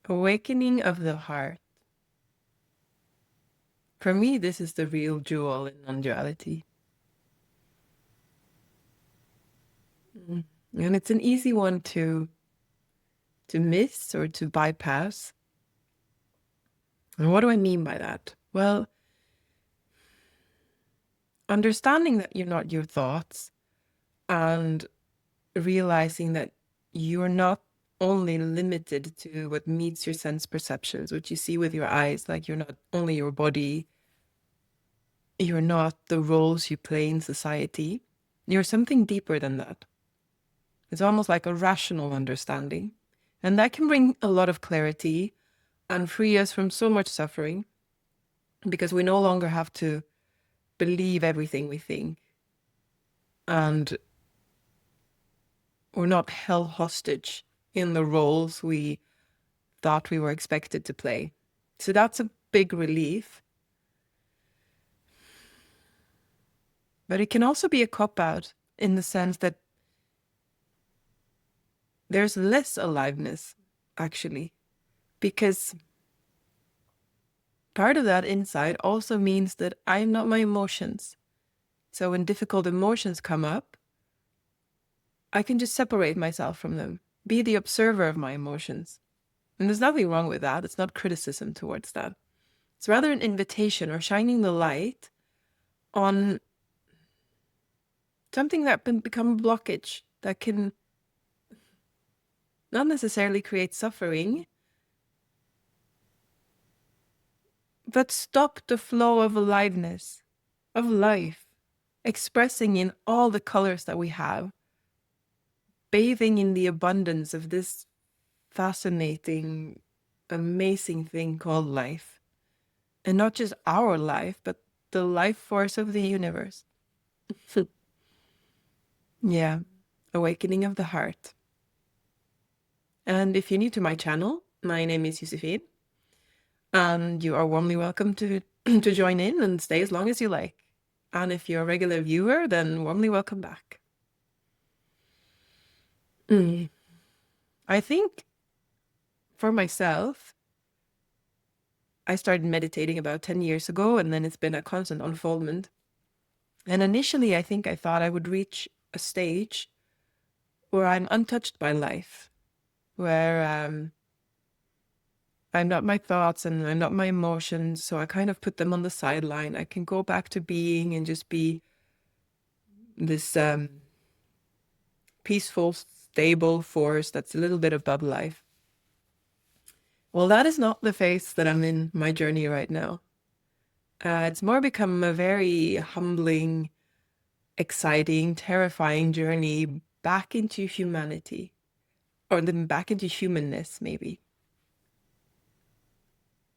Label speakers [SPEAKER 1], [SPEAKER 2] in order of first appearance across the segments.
[SPEAKER 1] Awakening of the heart. For me, this is the real jewel in non-duality. And it's an easy one to miss or to bypass. And what do I mean by that? Well, understanding that you're not your thoughts and realizing that you're not only limited to what meets your sense perceptions, what you see with your eyes, like you're not only your body, you're not the roles you play in society. You're something deeper than that. It's almost like a rational understanding. And that can bring a lot of clarity and free us from so much suffering because we no longer have to believe everything we think. And we're not held hostage in the roles we thought we were expected to play. So that's a big relief. But it can also be a cop-out in the sense that there's less aliveness, actually, because part of that insight also means that I'm not my emotions. So when difficult emotions come up, I can just separate myself from them, be the observer of my emotions. And there's nothing wrong with that. It's not criticism towards that. It's rather an invitation or shining the light on something that can become a blockage that can not necessarily create suffering, but stop the flow of aliveness, of life, expressing in all the colors that we have, bathing in the abundance of this fascinating, amazing thing called life. And not just our life, but the life force of the universe. Yeah, awakening of the heart. And if you're new to my channel, my name is Josephine, and you are warmly welcome to to join in and stay as long as you like. And if you're a regular viewer, then warmly welcome back. I think for myself, I started meditating about 10 years ago, and then it's been a constant unfoldment. And initially, I think I thought I would reach a stage where I'm untouched by life, where I'm not my thoughts and I'm not my emotions, so I kind of put them on the sideline. I can go back to being and just be this peaceful, stable force that's a little bit above life. Well, that is not the phase that I'm in my journey right now. It's more become a very humbling, exciting, terrifying journey back into humanity, or then back into humanness, maybe.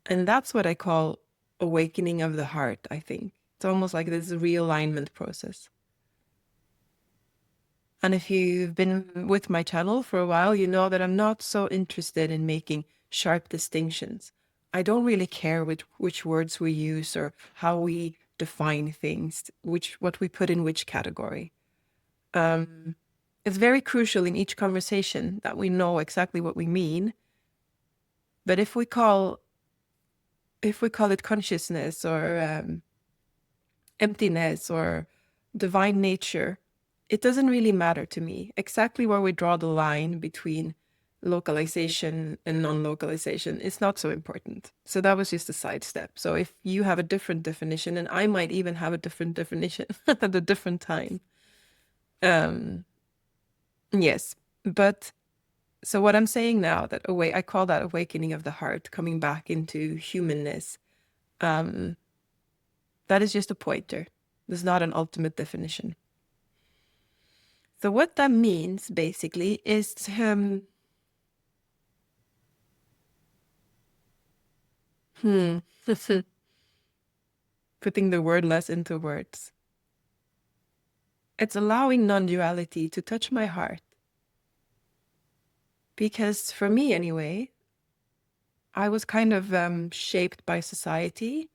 [SPEAKER 1] And that's what I call awakening of the heart, I think. It's almost like this realignment process. And if you've been with my channel for a while, you know that I'm not so interested in making sharp distinctions. I don't really care which words we use or how we define things, what we put in which category. It's very crucial in each conversation that we know exactly what we mean. But if we call it consciousness or emptiness or divine nature, it doesn't really matter to me exactly where we draw the line between localization and non-localization. It's not so important. So that was just a sidestep. So if you have a different definition, and I might even have a different definition at a different time. Yes, but so what I'm saying now, that I call that awakening of the heart, coming back into humanness. That is just a pointer. There's not an ultimate definition. So what that means basically is putting the word less into words. It's allowing non-duality to touch my heart. Because for me anyway, I was kind of shaped by society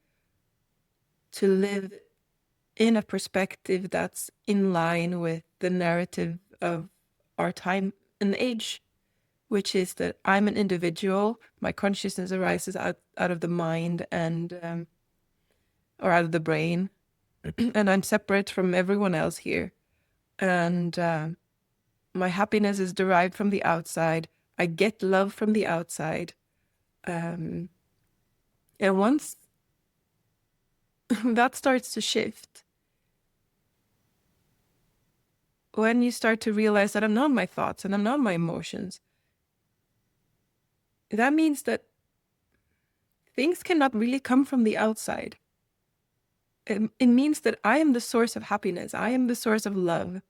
[SPEAKER 1] to live in a perspective that's in line with the narrative of our time and age, which is that I'm an individual. My consciousness arises out of the mind and or out of the brain, and I'm separate from everyone else here. And my happiness is derived from the outside. I get love from the outside. And once that starts to shift, when you start to realize that I'm not my thoughts and I'm not my emotions, that means that things cannot really come from the outside. It means that I am the source of happiness. I am the source of love.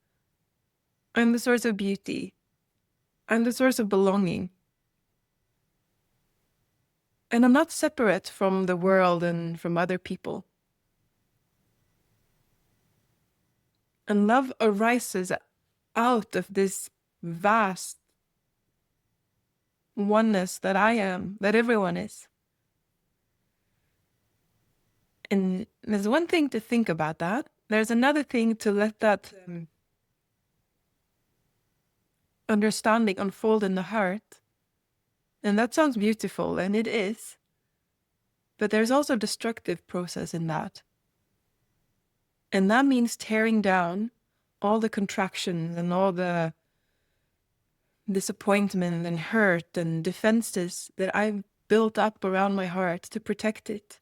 [SPEAKER 1] I'm the source of beauty. I'm the source of belonging. And I'm not separate from the world and from other people. And love arises out of this vast oneness that I am, that everyone is. And there's one thing to think about that. There's another thing to let that understanding unfold in the heart. And that sounds beautiful, and it is. But there's also a destructive process in that. And that means tearing down all the contractions and all the disappointment and hurt and defenses that I've built up around my heart to protect it.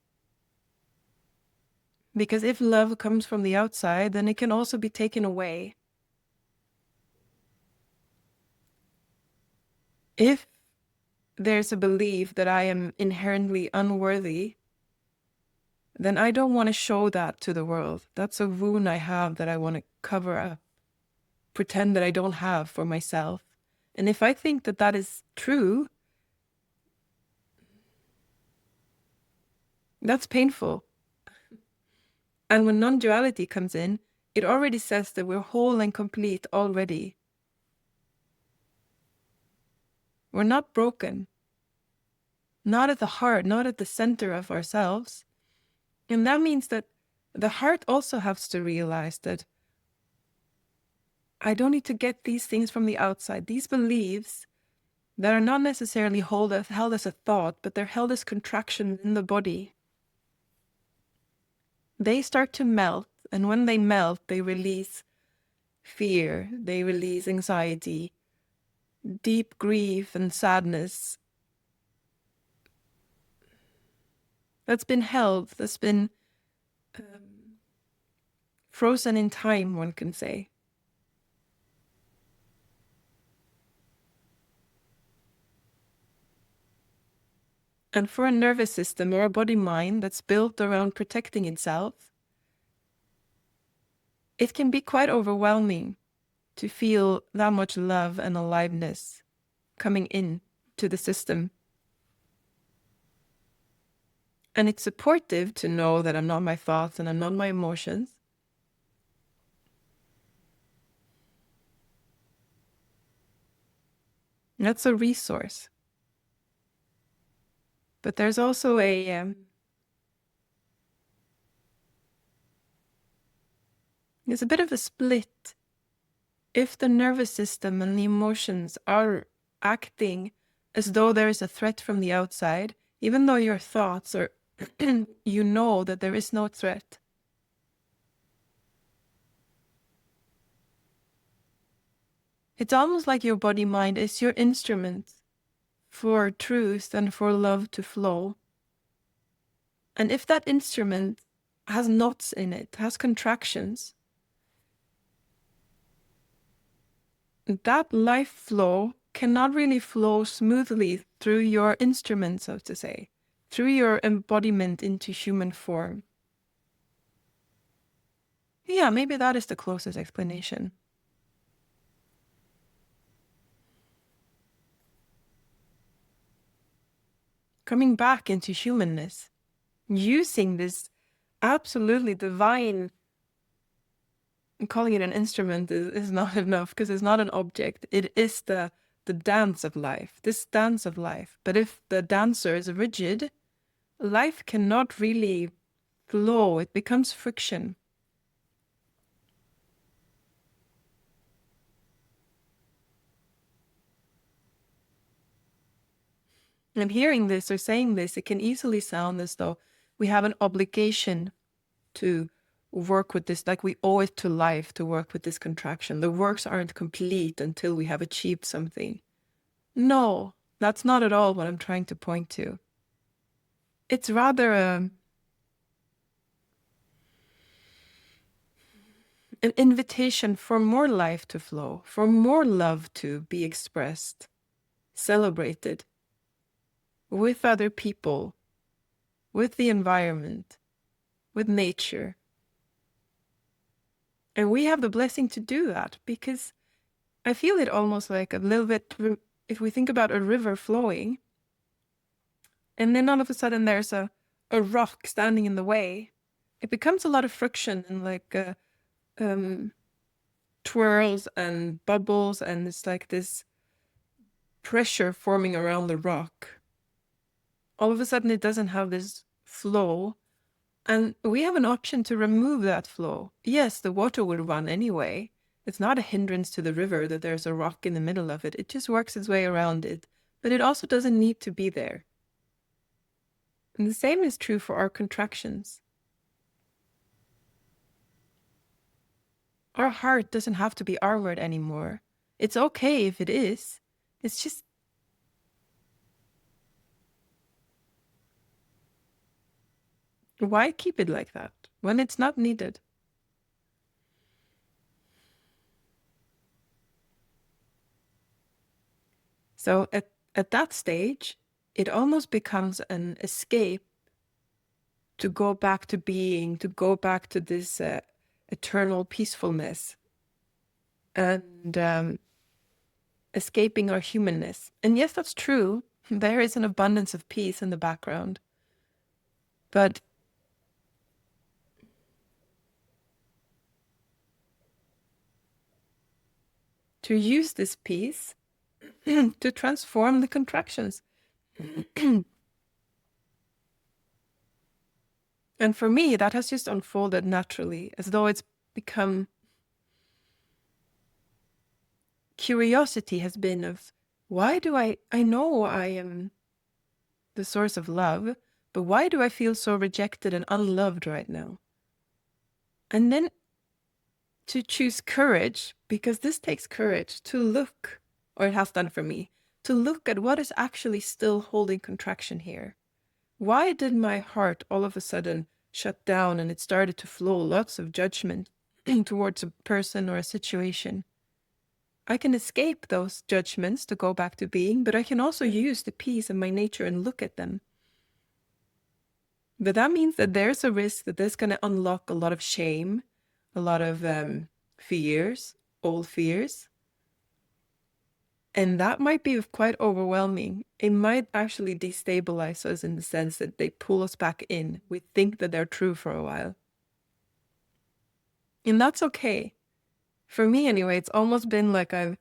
[SPEAKER 1] Because if love comes from the outside, then it can also be taken away. If there's a belief that I am inherently unworthy, then I don't want to show that to the world. That's a wound I have that I want to cover up, pretend that I don't have for myself. And if I think that that is true, that's painful. And when non-duality comes in, it already says that we're whole and complete already. We're not broken. Not at the heart, not at the center of ourselves. And that means that the heart also has to realize that I don't need to get these things from the outside. These beliefs that are not necessarily held as a thought, but they're held as contractions in the body. They start to melt, and when they melt, they release fear, they release anxiety, deep grief and sadness that's been held, that's been frozen in time, one can say. And for a nervous system or a body-mind that's built around protecting itself, it can be quite overwhelming to feel that much love and aliveness coming in to the system. And it's supportive to know that I'm not my thoughts and I'm not my emotions. That's a resource. But there's also there's a bit of a split. If the nervous system and the emotions are acting as though there is a threat from the outside, even though your thoughts are, you know that there is no threat. It's almost like your body-mind is your instrument for truth and for love to flow. And if that instrument has knots in it, has contractions, that life flow cannot really flow smoothly through your instrument, so to say, through your embodiment into human form. Yeah, maybe that is the closest explanation. Coming back into humanness, using this absolutely divine, calling it an instrument is not enough because it's not an object. It is the dance of life, this dance of life. But if the dancer is rigid, life cannot really flow. It becomes friction. And hearing this or saying this, it can easily sound as though we have an obligation to work with this, like we owe it to life to work with this contraction. The works aren't complete until we have achieved something. No, that's not at all what I'm trying to point to. It's rather an invitation for more life to flow, for more love to be expressed, celebrated with other people, with the environment, with nature. And we have the blessing to do that, because I feel it almost like a little bit, if we think about a river flowing, and then all of a sudden there's a rock standing in the way, it becomes a lot of friction and like twirls and bubbles, and it's like this pressure forming around the rock. All of a sudden it doesn't have this flow, and we have an option to remove that flow. Yes, the water will run anyway. It's not a hindrance to the river that there's a rock in the middle of it. It just works its way around it, but it also doesn't need to be there. And the same is true for our contractions. Our heart doesn't have to be our word anymore. It's okay if it is. It's just, why keep it like that when it's not needed? So at that stage, it almost becomes an escape to go back to being, to go back to this eternal peacefulness, and escaping our humanness. And yes, that's true. There is an abundance of peace in the background. But to use this peace to transform the contractions. And for me, that has just unfolded naturally, as though it's become, curiosity has been of, why do I know I am the source of love, but why do I feel so rejected and unloved right now? And then to choose courage, because this takes courage to look, or it has done for me, to look at what is actually still holding contraction here. Why did my heart all of a sudden shut down and it started to flow lots of judgment towards a person or a situation? I can escape those judgments to go back to being, but I can also use the peace of my nature and look at them. But that means that there's a risk that this is going to unlock a lot of shame, a lot of fears, old fears. And that might be quite overwhelming. It might actually destabilize us in the sense that they pull us back in. We think that they're true for a while. And that's okay. For me, anyway, it's almost been like I've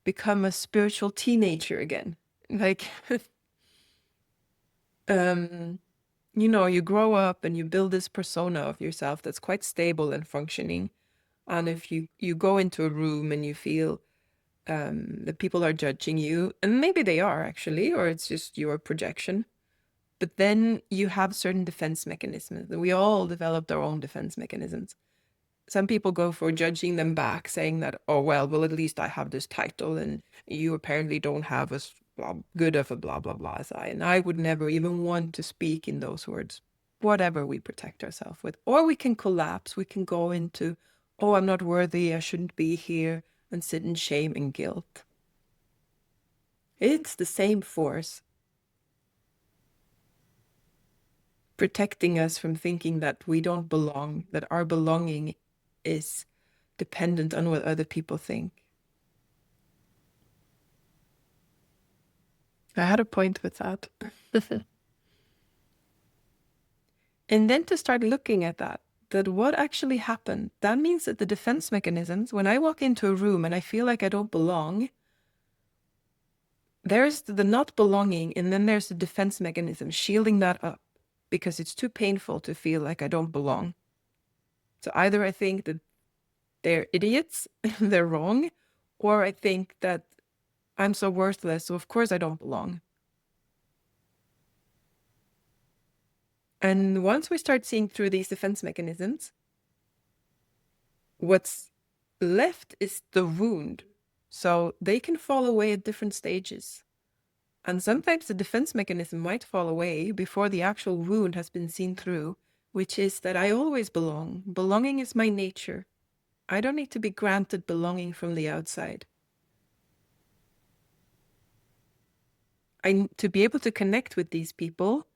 [SPEAKER 1] become a spiritual teenager again. Like, you grow up and you build this persona of yourself that's quite stable and functioning. And if you go into a room and you feel that people are judging you, and maybe they are actually, or it's just your projection, but then you have certain defense mechanisms. We all developed our own defense mechanisms. Some people go for judging them back, saying that, oh, well, at least I have this title and you apparently don't have as good of a blah, blah, blah as I. And I would never even want to speak in those words, whatever we protect ourselves with. Or we can collapse. We can go into, oh, I'm not worthy. I shouldn't be here, and sit in shame and guilt. It's the same force protecting us from thinking that we don't belong, that our belonging is dependent on what other people think. I had a point with that. And then to start looking at that what actually happened, that means that the defense mechanisms, when I walk into a room and I feel like I don't belong, there's the not belonging, and then there's the defense mechanism shielding that up because it's too painful to feel like I don't belong. So either I think that they're idiots, they're wrong, or I think that I'm so worthless, so of course I don't belong. And once we start seeing through these defense mechanisms, what's left is the wound. So they can fall away at different stages. And sometimes the defense mechanism might fall away before the actual wound has been seen through, which is that I always belong. Belonging is my nature. I don't need to be granted belonging from the outside. To be able to connect with these people,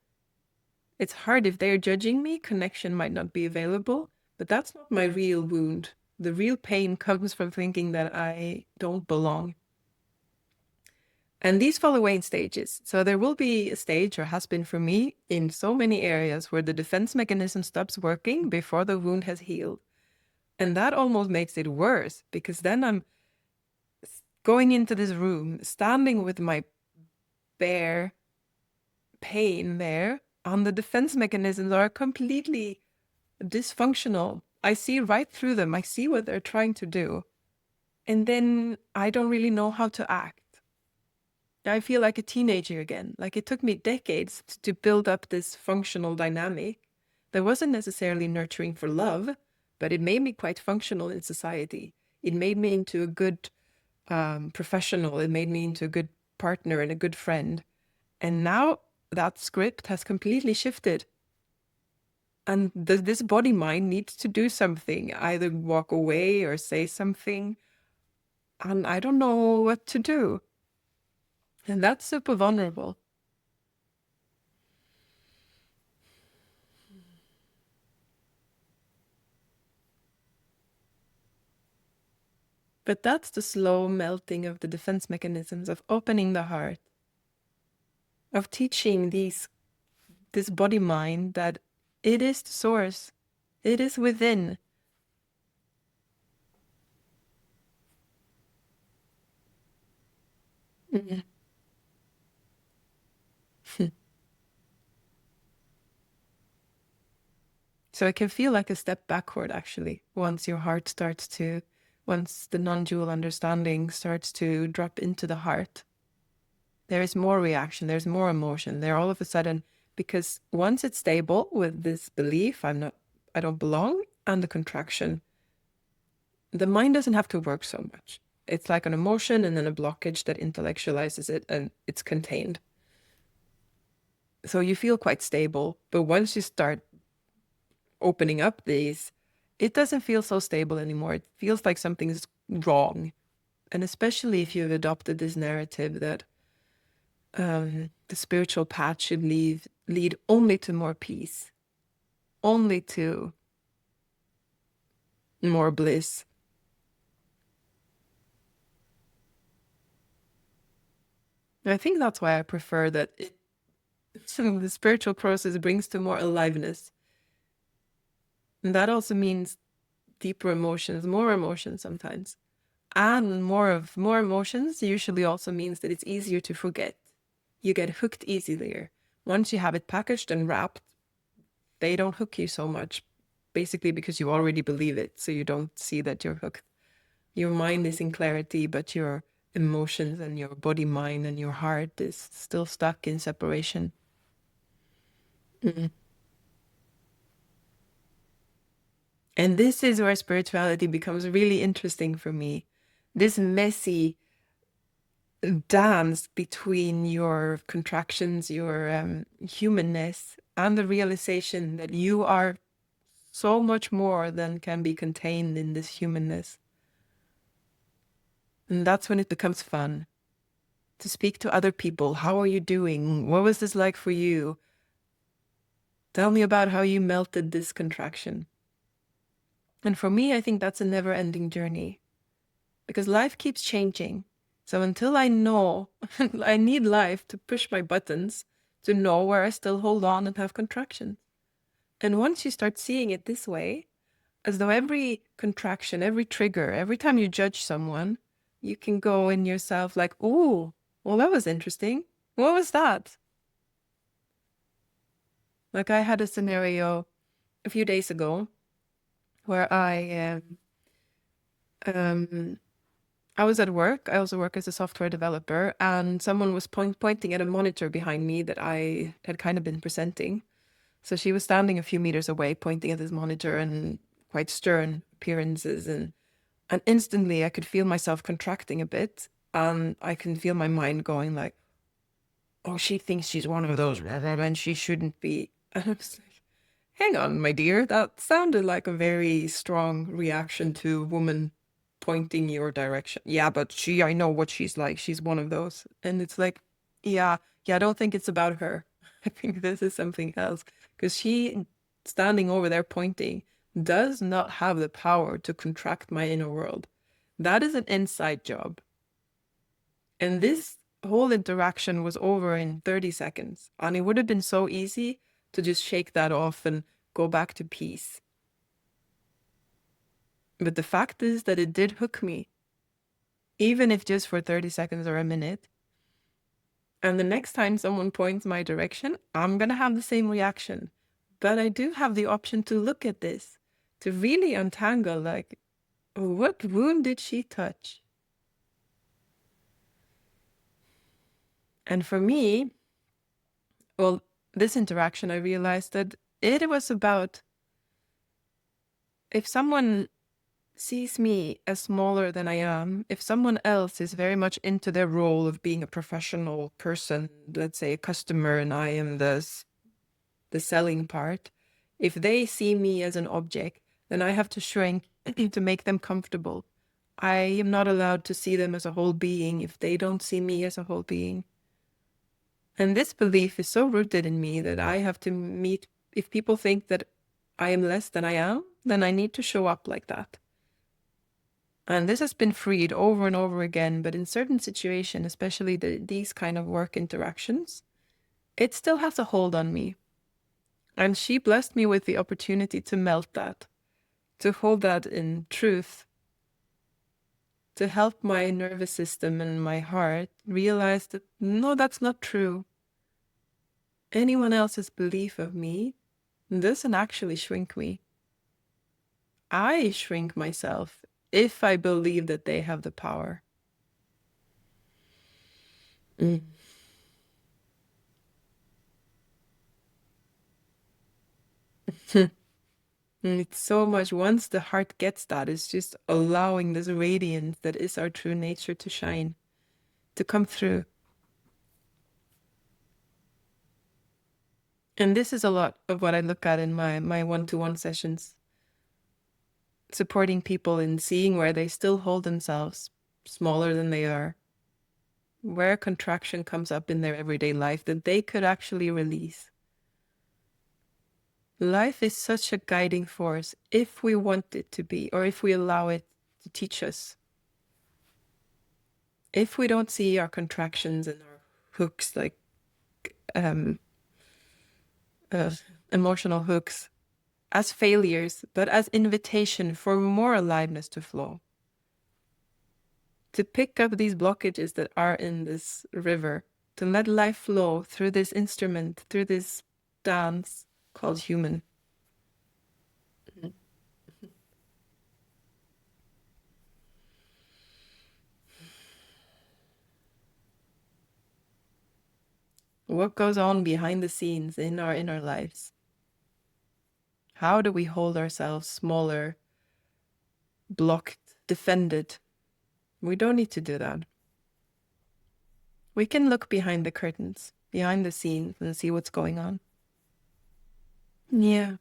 [SPEAKER 1] it's hard if they're judging me, connection might not be available, but that's not my real wound. The real pain comes from thinking that I don't belong. And these fall away in stages. So there will be a stage, or has been for me, in so many areas where the defense mechanism stops working before the wound has healed. And that almost makes it worse, because then I'm going into this room, standing with my bare pain there, and the defense mechanisms are completely dysfunctional. I see right through them. I see what they're trying to do. And then I don't really know how to act. I feel like a teenager again. Like it took me decades to build up this functional dynamic that wasn't necessarily nurturing for love, but it made me quite functional in society. It made me into a good professional. It made me into a good partner and a good friend. And now that script has completely shifted. And this body mind needs to do something, either walk away or say something. And I don't know what to do. And that's super vulnerable. But that's the slow melting of the defense mechanisms, of opening the heart, of teaching this body mind that it is the source, it is within. Mm. So it can feel like a step backward, actually, once your heart starts to, once the non-dual understanding starts to drop into the heart. There is more reaction, there's more emotion there all of a sudden, because once it's stable with this belief, I don't belong, and the contraction, the mind doesn't have to work so much. It's like an emotion and then a blockage that intellectualizes it, and it's contained. So you feel quite stable, but once you start opening up these, it doesn't feel so stable anymore. It feels like something is wrong. And especially if you've adopted this narrative that the spiritual path should lead only to more peace, only to more bliss. I think that's why I prefer that the spiritual process brings to more aliveness. And that also means deeper emotions, more emotions sometimes. And more emotions usually also means that it's easier to forget. You get hooked easier. Once you have it packaged and wrapped, they don't hook you so much, basically because you already believe it, so you don't see that you're hooked. Your mind is in clarity, but your emotions and your body, mind, and your heart is still stuck in separation. Mm. And this is where spirituality becomes really interesting for me. This messy dance between your contractions, your humanness, and the realization that you are so much more than can be contained in this humanness. And that's when it becomes fun to speak to other people. How are you doing? What was this like for you? Tell me about how you melted this contraction. And for me, I think that's a never ending journey because life keeps changing. So until I know, I need life to push my buttons to know where I still hold on and have contractions. And once you start seeing it this way, as though every contraction, every trigger, every time you judge someone, you can go in yourself like, oh, well, that was interesting. What was that? Like I had a scenario a few days ago where I was at work. I also work as a software developer, and someone was pointing at a monitor behind me that I had kind of been presenting. So she was standing a few meters away, pointing at this monitor and quite stern appearances. And instantly I could feel myself contracting a bit. And I can feel my mind going like, oh, she thinks she's one of those, and she shouldn't be. And I was like, hang on, my dear, that sounded like a very strong reaction to a woman pointing your direction. Yeah, but I know what she's like. She's one of those. And it's like, yeah, I don't think it's about her. I think this is something else. Because she, standing over there pointing, does not have the power to contract my inner world. That is an inside job. And this whole interaction was over in 30 seconds. And it would have been so easy to just shake that off and go back to peace. But the fact is that it did hook me, even if just for 30 seconds or a minute. And the next time someone points my direction, I'm going to have the same reaction. But I do have the option to look at this, to really untangle, like, what wound did she touch? And for me, well, this interaction, I realized that it was about, if someone sees me as smaller than I am, if someone else is very much into their role of being a professional person, let's say a customer, and I am the selling part, if they see me as an object, then I have to shrink to make them comfortable. I am not allowed to see them as a whole being if they don't see me as a whole being. And this belief is so rooted in me that I have to meet, if people think that I am less than I am, then I need to show up like that. And this has been freed over and over again, but in certain situations, especially these kind of work interactions, it still has a hold on me. And she blessed me with the opportunity to melt that, to hold that in truth, to help my nervous system and my heart realize that, no, that's not true. Anyone else's belief of me doesn't actually shrink me. I shrink myself if I believe that they have the power. And it's so much, once the heart gets that, it's just allowing this radiance that is our true nature to shine, to come through. And this is a lot of what I look at in my one-to-one sessions, supporting people in seeing where they still hold themselves smaller than they are, where contraction comes up in their everyday life that they could actually release. Life is such a guiding force if we want it to be, or if we allow it to teach us. If we don't see our contractions and our hooks, like emotional hooks, as failures, but as invitation for more aliveness to flow. To pick up these blockages that are in this river, to let life flow through this instrument, through this dance called human. What goes on behind the scenes in our inner lives? How do we hold ourselves smaller, blocked, defended? We don't need to do that. We can look behind the curtains, behind the scenes, and see what's going on. Yeah.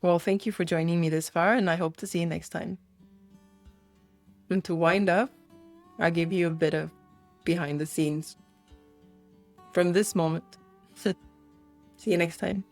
[SPEAKER 1] Well, thank you for joining me this far, and I hope to see you next time. And to wind up, I'll give you a bit of behind the scenes from this moment. See you next time.